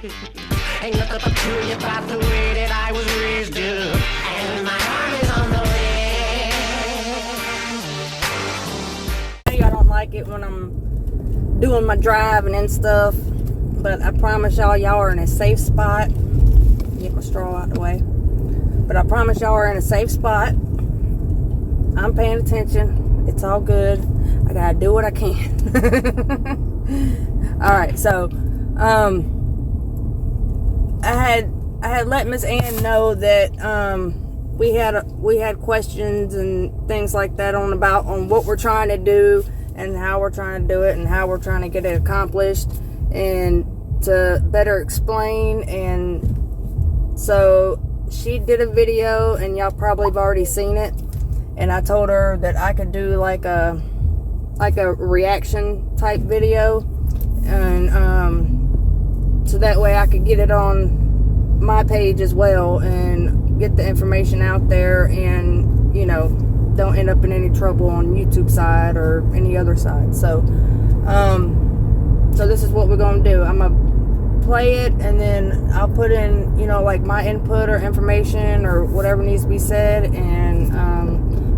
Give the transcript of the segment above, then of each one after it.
Ain't nothing peculiar about the way that I was raised, and my arm is on the way. Y'all don't like it when I'm doing my driving and stuff, but I promise y'all are in a safe spot. Get my straw out the way. But I promise y'all are in a safe spot. I'm paying attention. It's all good. I gotta do what I can. Alright, so I had let Miss Ann know that we had questions and things like that on what we're trying to do and how we're trying to do it and how we're trying to get it accomplished and to better explain. And so she did a video, and y'all probably have already seen it, and I told her that I could do like a reaction type video, and so that way I could get it on my page as well and get the information out there, and don't end up in any trouble on YouTube side or any other side. So so this is what we're gonna do. I'm gonna play it, and then I'll put in like my input or information or whatever needs to be said. And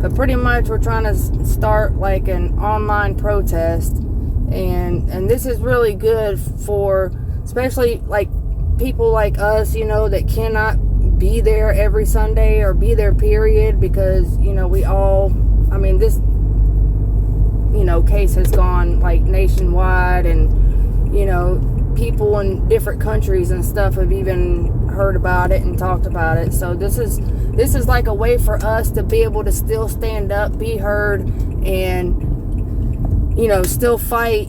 but pretty much we're trying to start like an online protest, and this is really good for especially like people like us, that cannot be there every Sunday or be there period, because we all, this case has gone like nationwide, and people in different countries and stuff have even heard about it and talked about it. So this is like a way for us to be able to still stand up, be heard, and still fight.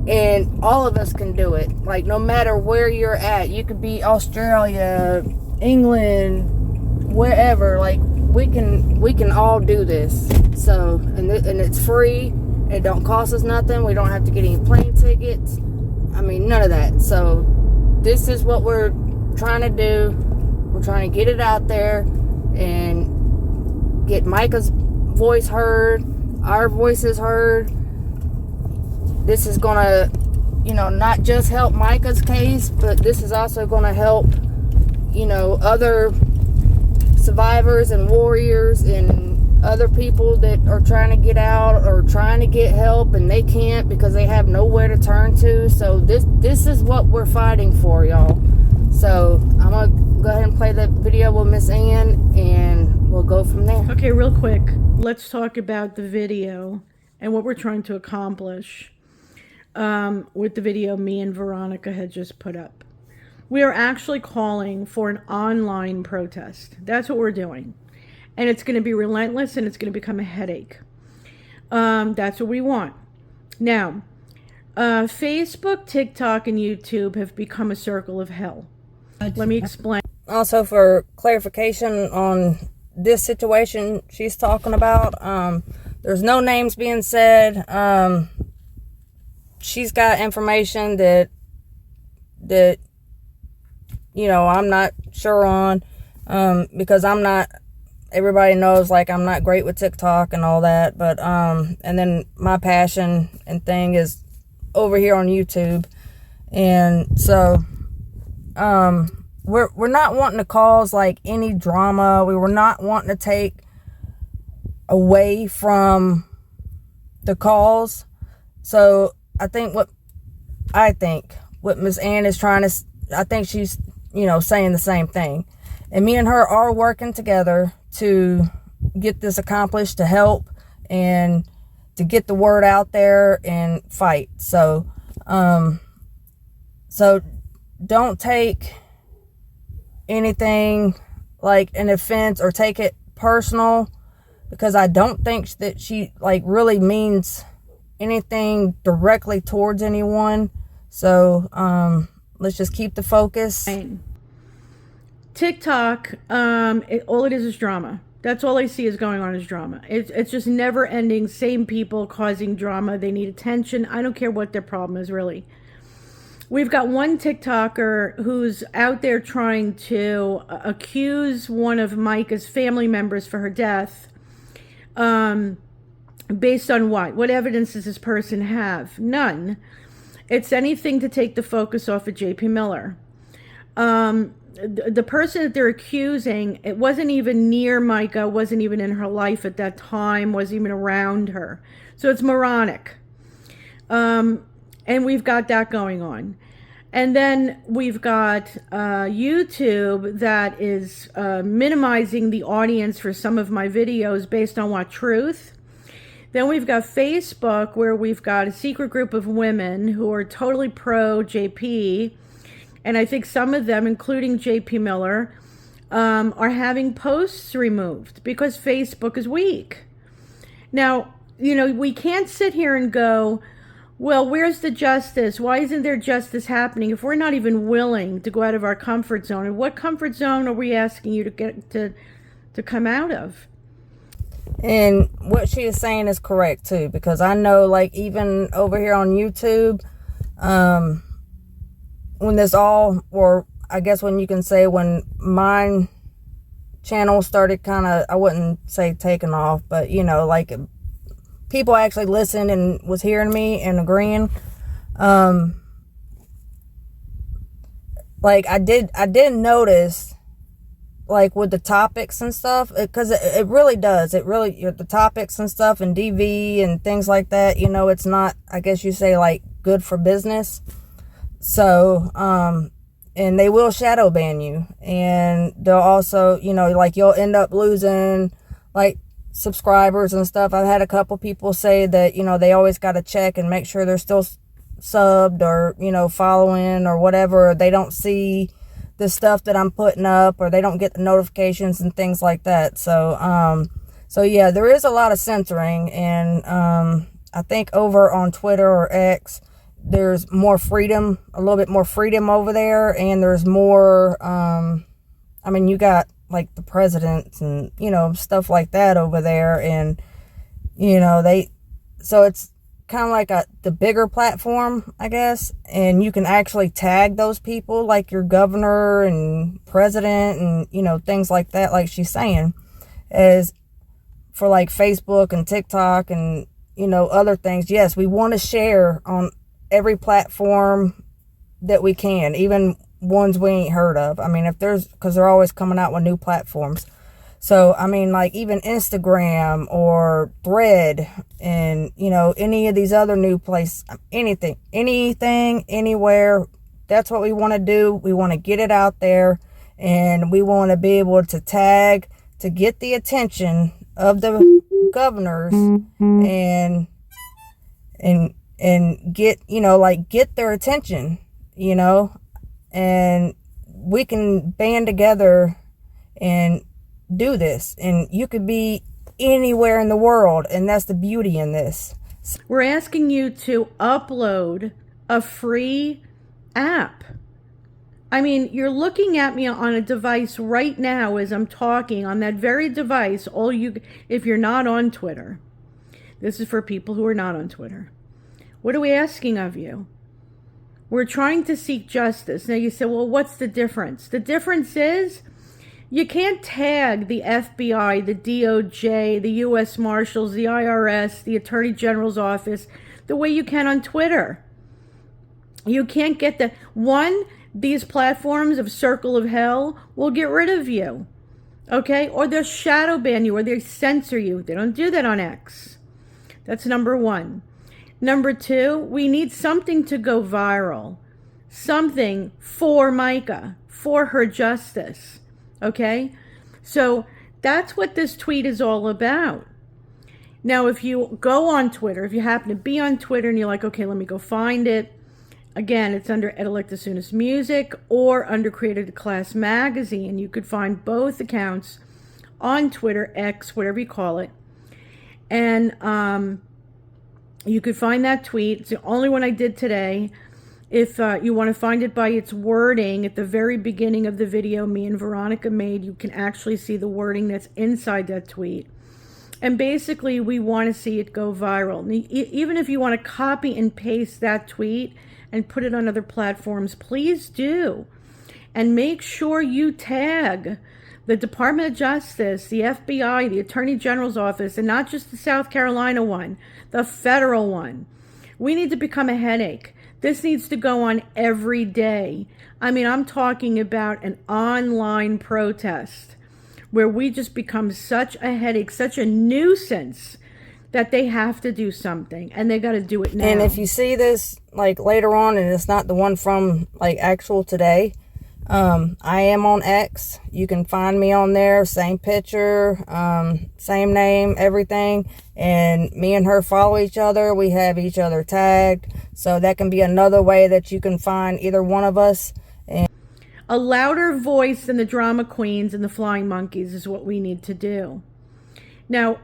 And all of us can do it. Like, no matter where you're at, you could be Australia, England, wherever. Like, we can all do this. So, and it's free. It don't cost us nothing. We don't have to get any plane tickets. None of that. So, this is what we're trying to do. We're trying to get it out there and get Mica's voice heard, our voices heard. This is gonna, not just help Mica's case, but this is also gonna help, other survivors and warriors and other people that are trying to get out or trying to get help and they can't because they have nowhere to turn to. So this is what we're fighting for, y'all. So I'm gonna go ahead and play the video with Miss Ann, and we'll go from there. Okay, real quick, let's talk about the video and what we're trying to accomplish with the video me and Veronica had just put up. We are actually calling for an online protest. That's what we're doing. And it's going to be relentless, and it's going to become a headache. That's what we want. Now, Facebook, TikTok, and YouTube have become a circle of hell. Let me explain. Also, for clarification on this situation she's talking about, there's no names being said. She's got information that I'm not sure on, because everybody knows, like, I'm not great with TikTok and all that, but and then my passion and thing is over here on YouTube. And so we're not wanting to cause like any drama. We were not wanting to take away from the cause. So I think what Miss Ann is trying to, I think she's saying the same thing. And me and her are working together to get this accomplished, to help and to get the word out there and fight. So so don't take anything like an offense or take it personal, because I don't think that she like really means anything directly towards anyone. So let's just keep the focus. TikTok, all it is drama. That's all I see is going on is drama. It's just never ending. Same people causing drama. They need attention. I don't care what their problem is, really. We've got one TikToker who's out there trying to accuse one of Mica's family members for her death. Based on what? What evidence does this person have? None. It's anything to take the focus off of JP Miller. The person that they're accusing, it wasn't even near Mica, wasn't even in her life at that time, wasn't even around her. So it's moronic. And we've got that going on. And then we've got YouTube that is minimizing the audience for some of my videos based on what truth. Then we've got Facebook, where we've got a secret group of women who are totally pro JP. And I think some of them, including JP Miller, are having posts removed because Facebook is weak. Now, you know, we can't sit here and go, well, where's the justice? Why isn't there justice happening if we're not even willing to go out of our comfort zone? And what comfort zone are we asking you to get to come out of? And what she is saying is correct too, because I know, like, even over here on YouTube, when this all, or I guess when you can say when mine channel started kind of, I wouldn't say taking off, but you know, like, people actually listened and was hearing me and agreeing. Like I did notice, like with the topics and stuff, because it really does. It really, the topics and stuff and DV and things like that, you know, it's not, I guess you say, like, good for business. So, and they will shadow ban you, and they'll also, you know, like, you'll end up losing, like, subscribers and stuff. I've had a couple people say that, you know, they always got to check and make sure they're still subbed or, you know, following or whatever. They don't see the stuff that I'm putting up, or they don't get the notifications and things like that. So, so yeah, there is a lot of censoring, and I think over on Twitter or X, there's more freedom, a little bit more freedom over there, and there's more, I mean, you got, like, the presidents and, you know, stuff like that over there, and, you know, so it's kind of like the bigger platform, I guess, and you can actually tag those people, like your governor and president and, you know, things like that, like she's saying, as for, like, Facebook and TikTok and, you know, other things. Yes, we want to share on every platform that we can, even ones we ain't heard of. I mean, if there's, because they're always coming out with new platforms. So, I mean, like, even Instagram or Thread and, you know, any of these other new places, anything, anywhere, that's what we want to do. We want to get it out there, and we want to be able to tag to get the attention of the governors and get, you know, like, get their attention, you know, and we can band together and do this. And you could be anywhere in the world, and that's the beauty in this. We're asking you to upload a free app. I mean, you're looking at me on a device right now as I'm talking, on that very device. If you're not on Twitter, this is for people who are not on Twitter. What are we asking of you? We're trying to seek justice. Now you say, well, what's the difference? The difference is you can't tag the FBI, the DOJ, the U.S. Marshals, the IRS, the Attorney General's office the way you can on Twitter. You can't get these platforms of Circle of Hell will get rid of you, okay? Or they'll shadow ban you, or they censor you. They don't do that on X. That's number one. Number two, we need something to go viral. Something for Mica, for her justice. Okay? So that's what this tweet is all about. Now, if you go on Twitter, if you happen to be on Twitter and you're like, okay, let me go find it. Again, it's under Edelictasunas Music or under Created Class Magazine. You could find both accounts on Twitter, X, whatever you call it. And, you could find that tweet. It's the only one I did today. If you want to find it by its wording, at the very beginning of the video me and Veronica made, you can actually see the wording that's inside that tweet. And basically, we want to see it go viral. Even if you want to copy and paste that tweet and put it on other platforms, please do. And make sure you tag the Department of Justice, the FBI, the Attorney General's office, and not just the South Carolina one, the federal one. We need to become a headache. This needs to go on every day. I mean, I'm talking about an online protest where we just become such a headache, such a nuisance, that they have to do something, and they got to do it now. And if you see this like later on and it's not the one from like actual today, I am on X. You can find me on there, same picture, same name, everything. And me and her follow each other. We have each other tagged. So that can be another way that you can find either one of us. And a louder voice than the drama queens and the flying monkeys is what we need to do. Now,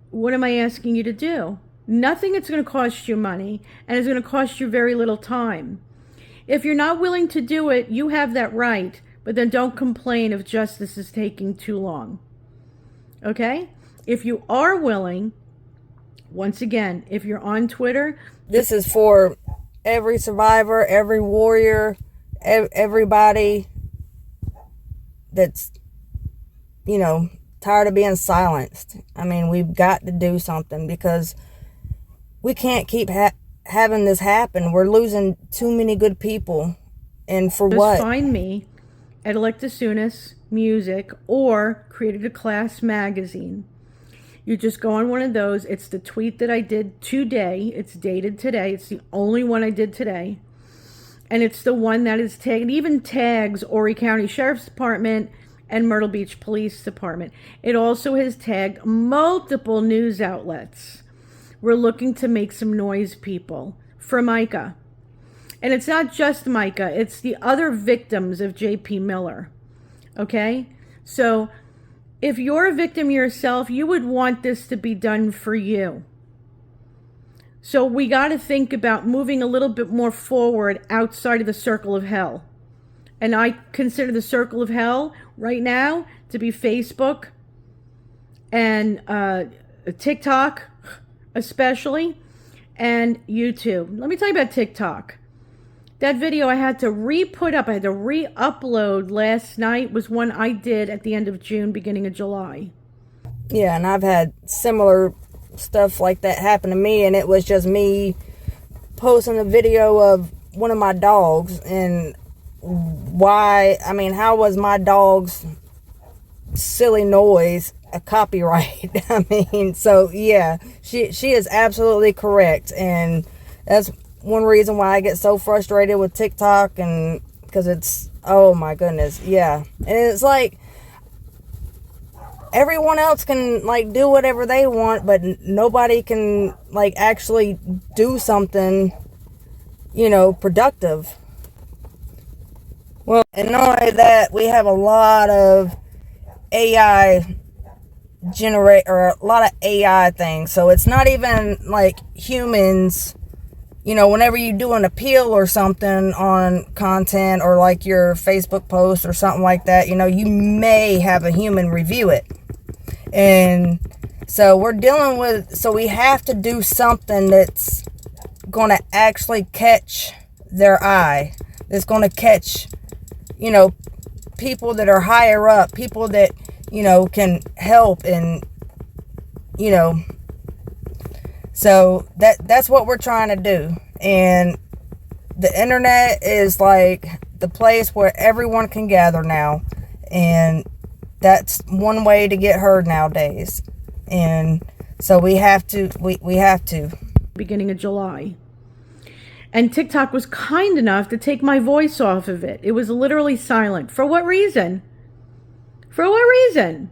what am I asking you to do? Nothing that's going to cost you money, and it's going to cost you very little time. If you're not willing to do it, you have that right, but then don't complain if justice is taking too long. Okay? If you are willing, once again, if you're on Twitter, this is for every survivor, every warrior, everybody that's, you know, tired of being silenced. I mean, we've got to do something because we can't keep having this happen. We're losing too many good people. And for what? Just find me at Electasunas Music or Created a Class magazine. You just go on one of those. It's the tweet that I did today. It's dated today. It's the only one I did today. And it's the one that is tagged. It even tags Horry County Sheriff's Department and Myrtle Beach Police Department. It also has tagged multiple news outlets. We're looking to make some noise, people, for Mica. And it's not just Mica. It's the other victims of J.P. Miller. Okay? So if you're a victim yourself, you would want this to be done for you. So we got to think about moving a little bit more forward outside of the circle of hell. And I consider the circle of hell right now to be Facebook and TikTok, especially, and YouTube. Let me tell you about TikTok. That video I had to re-put up, I had to re-upload last night, was one I did at the end of June, beginning of July. Yeah, and I've had similar stuff like that happen to me, and it was just me posting a video of one of my dogs, and how was my dog's silly noise a copyright? I mean, so yeah, she is absolutely correct, and that's one reason why I get so frustrated with TikTok, and because it's, oh my goodness, yeah. And it's like everyone else can like do whatever they want, but nobody can like actually do something, you know, productive. Well, and not only that, we have a lot of AI a lot of AI things, so it's not even like humans. You know, whenever you do an appeal or something on content or like your Facebook post or something like that, you know, you may have a human review it. And so we have to do something that's going to actually catch their eye. That's going to catch, you know, people that are higher up, people that, you know, can help, and, you know, so that's what we're trying to do. And the internet is like the place where everyone can gather now, and that's one way to get heard nowadays. And so we have to. Beginning of July. And TikTok was kind enough to take my voice off of it. It was literally silent. For what reason? For what reason?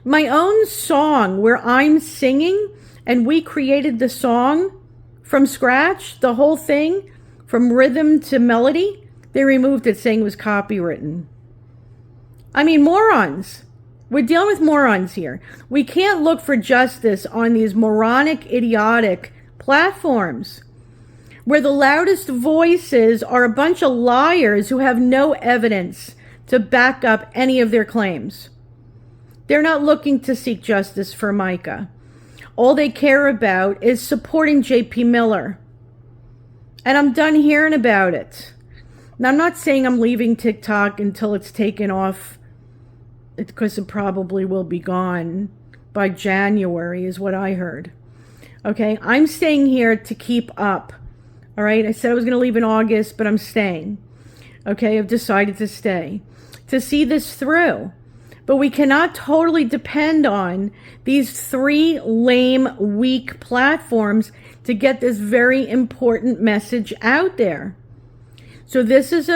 My own song where I'm singing, and we created the song from scratch, the whole thing, from rhythm to melody, they removed it saying it was copywritten. I mean, morons. We're dealing with morons here. We can't look for justice on these moronic, idiotic platforms where the loudest voices are a bunch of liars who have no evidence to back up any of their claims. They're not looking to seek justice for Mica. All they care about is supporting J.P. Miller. And I'm done hearing about it. Now, I'm not saying I'm leaving TikTok until it's taken off, because it probably will be gone by January, is what I heard. Okay, I'm staying here to keep up All right. I said I was going to leave in August, but I'm staying. Okay. I've decided to stay to see this through. But we cannot totally depend on these 3 lame, weak platforms to get this very important message out there. So this is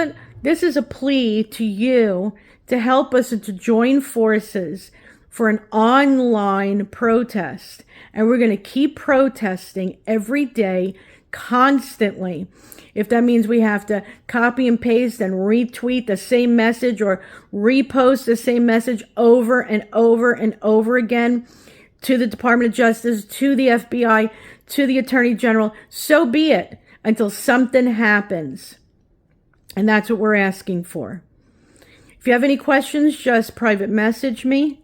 a plea to you to help us and to join forces for an online protest. And we're going to keep protesting every day, constantly. If that means we have to copy and paste and retweet the same message or repost the same message over and over and over again to the Department of Justice, to the FBI, to the Attorney General, so be it, until something happens. And that's what we're asking for. If you have any questions, just private message me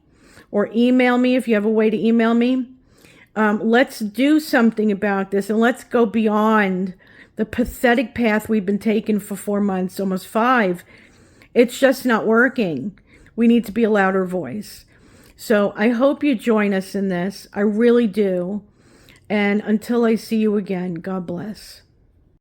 or email me if you have a way to email me. Let's do something about this, and let's go beyond the pathetic path we've been taking for 4 months, almost 5. It's just not working. We need to be a louder voice. So I hope you join us in this. I really do. And until I see you again, God bless.